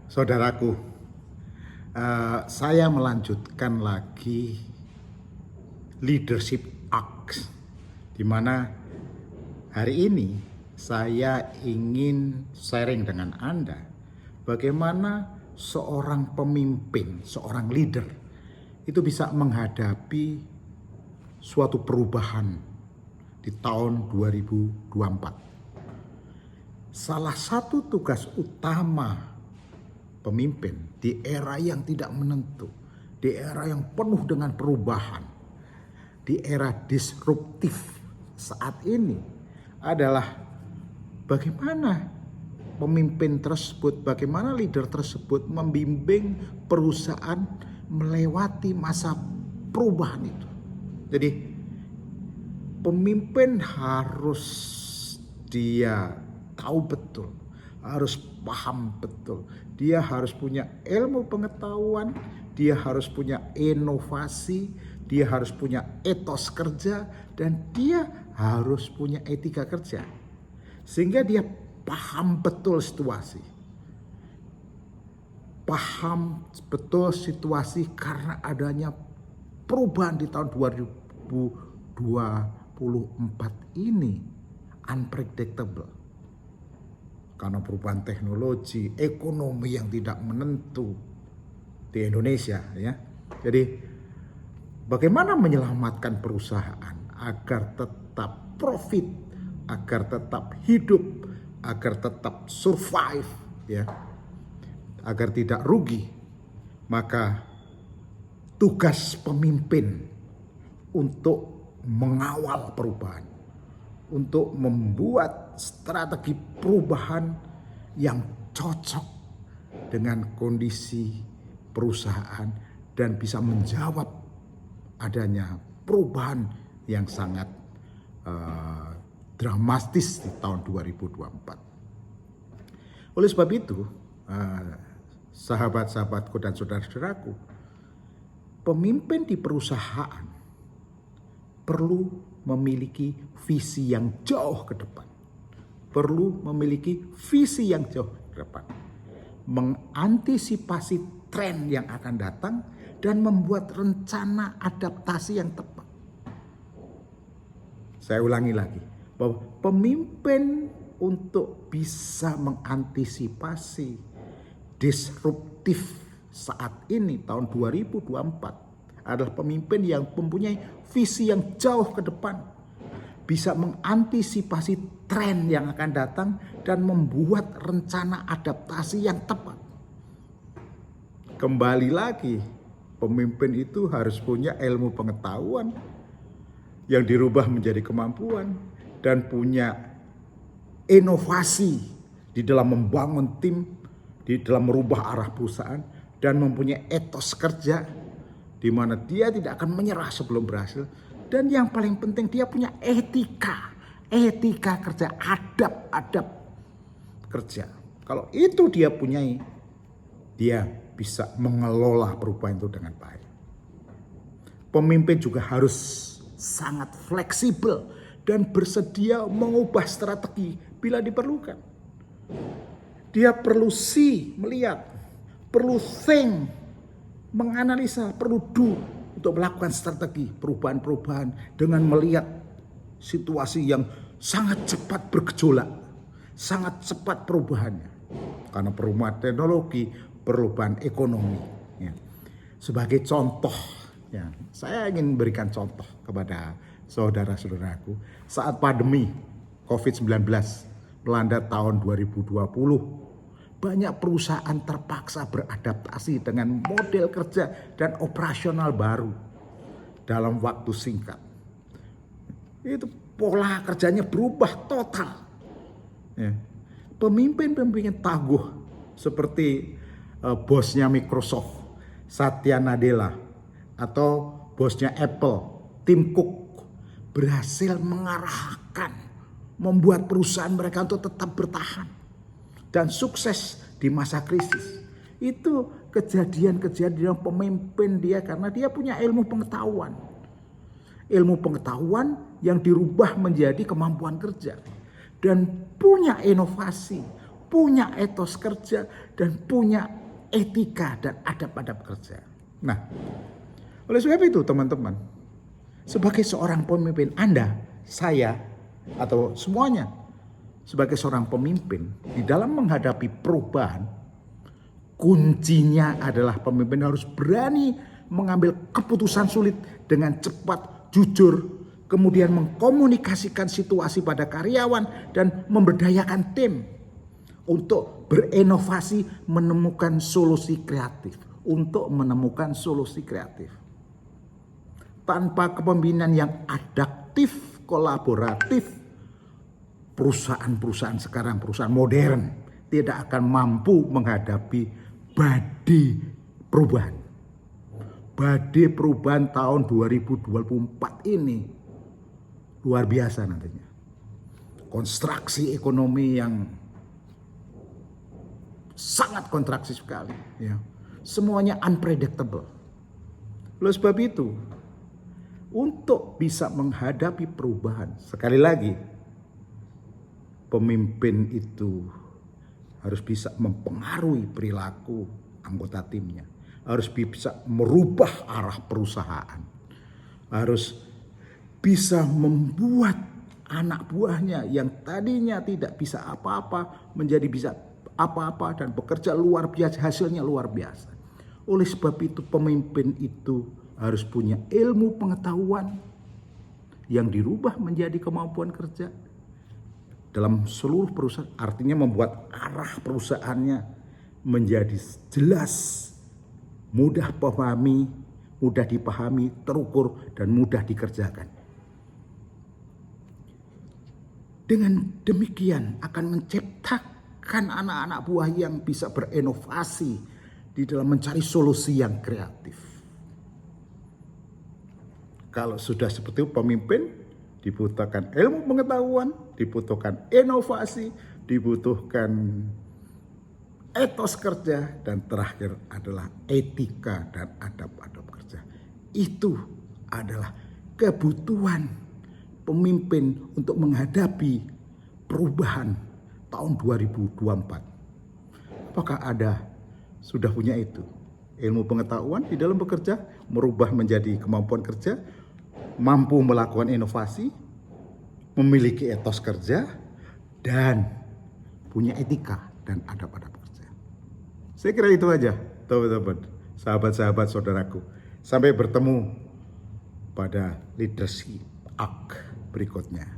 Saudaraku, saya melanjutkan lagi leadership arc, di mana hari ini saya ingin sharing dengan Anda bagaimana seorang pemimpin, seorang leader itu bisa menghadapi suatu perubahan di tahun 2024. Salah satu tugas utama pemimpin di era yang tidak menentu, di era yang penuh dengan perubahan, di era disruptif saat ini adalah bagaimana pemimpin tersebut, bagaimana leader tersebut membimbing perusahaan melewati masa perubahan itu. Jadi pemimpin harus dia tahu betul, harus paham betul. Dia harus punya ilmu pengetahuan, dia harus punya inovasi, dia harus punya etos kerja, dan dia harus punya etika kerja. Sehingga dia paham betul situasi. Paham betul situasi karena adanya perubahan di tahun 2024 ini unpredictable. Karena perubahan teknologi, ekonomi yang tidak menentu di Indonesia, ya. Jadi bagaimana menyelamatkan perusahaan agar tetap profit, agar tetap hidup, agar tetap survive, ya, agar tidak rugi. Maka tugas pemimpin untuk mengawal perubahan, untuk membuat strategi perubahan yang cocok dengan kondisi perusahaan dan bisa menjawab adanya perubahan yang sangat dramatis di tahun 2024. Oleh sebab itu, sahabat-sahabatku dan saudara-saudaraku, pemimpin di perusahaan perlu memiliki visi yang jauh ke depan. Perlu memiliki visi yang jauh ke depan. Mengantisipasi tren yang akan datang dan membuat rencana adaptasi yang tepat. Saya ulangi lagi, bahwa pemimpin untuk bisa mengantisipasi disruptif saat ini tahun 2024 adalah pemimpin yang mempunyai visi yang jauh ke depan, bisa mengantisipasi tren yang akan datang dan membuat rencana adaptasi yang tepat. Kembali lagi, pemimpin itu harus punya ilmu pengetahuan yang dirubah menjadi kemampuan dan punya inovasi di dalam membangun tim, di dalam merubah arah perusahaan, dan mempunyai etos kerja di mana dia tidak akan menyerah sebelum berhasil. Dan yang paling penting, dia punya etika kerja, adab kerja. Kalau itu dia punyai, dia bisa mengelola perubahan itu dengan baik. Pemimpin juga harus sangat fleksibel dan bersedia mengubah strategi bila diperlukan. Dia perlu melihat, perlu think, menganalisa, perlu do untuk melakukan strategi perubahan-perubahan dengan melihat situasi yang sangat cepat bergejolak, sangat cepat perubahannya. Karena perubahan teknologi, perubahan ekonomi. Ya. Sebagai contoh, ya, saya ingin berikan contoh kepada saudara-saudaraku saat pandemi COVID-19 melanda tahun 2020. Banyak perusahaan terpaksa beradaptasi dengan model kerja dan operasional baru dalam waktu singkat. Itu pola kerjanya berubah total. Ya. Pemimpin-pemimpin tangguh seperti bosnya Microsoft, Satya Nadella, atau bosnya Apple, Tim Cook, berhasil mengarahkan, membuat perusahaan mereka untuk tetap bertahan dan sukses di masa krisis. Itu kejadian-kejadian pemimpin dia karena dia punya ilmu pengetahuan. Ilmu pengetahuan yang dirubah menjadi kemampuan kerja. Dan punya inovasi, punya etos kerja, dan punya etika dan adab-adab kerja. Nah, oleh sebab itu teman-teman, sebagai seorang pemimpin Anda, saya, atau semuanya, sebagai seorang pemimpin, di dalam menghadapi perubahan, kuncinya adalah pemimpin harus berani mengambil keputusan sulit dengan cepat, jujur, kemudian mengkomunikasikan situasi pada karyawan dan memberdayakan tim untuk berinovasi, menemukan solusi kreatif. Tanpa kepemimpinan yang adaptif, kolaboratif, perusahaan-perusahaan sekarang, perusahaan modern, tidak akan mampu menghadapi badai perubahan. Badai perubahan tahun 2024 ini luar biasa nantinya. Konstruksi ekonomi yang sangat kontraksi sekali, ya. Semuanya unpredictable. Oleh sebab itu, untuk bisa menghadapi perubahan, sekali lagi, pemimpin itu harus bisa mempengaruhi perilaku anggota timnya, harus bisa merubah arah perusahaan, harus bisa membuat anak buahnya yang tadinya tidak bisa apa-apa menjadi bisa apa-apa dan bekerja luar biasa, hasilnya luar biasa. Oleh sebab itu pemimpin itu harus punya ilmu pengetahuan yang dirubah menjadi kemampuan kerja dalam seluruh perusahaan. Artinya membuat arah perusahaannya menjadi jelas, mudah dipahami, terukur, dan mudah dikerjakan. Dengan demikian akan menciptakan anak-anak buah yang bisa berinovasi di dalam mencari solusi yang kreatif. Kalau sudah seperti itu, pemimpin dibutuhkan ilmu pengetahuan, dibutuhkan inovasi, dibutuhkan etos kerja, dan terakhir adalah etika dan adab-adab kerja. Itu adalah kebutuhan pemimpin untuk menghadapi perubahan tahun 2024. Apakah Anda sudah punya itu? Ilmu pengetahuan di dalam bekerja, merubah menjadi kemampuan kerja, mampu melakukan inovasi, memiliki etos kerja, dan punya etika dan adab-adab kerja. Saya kira itu aja, teman-teman, sahabat-sahabat saudaraku. Sampai bertemu pada leadership arc berikutnya.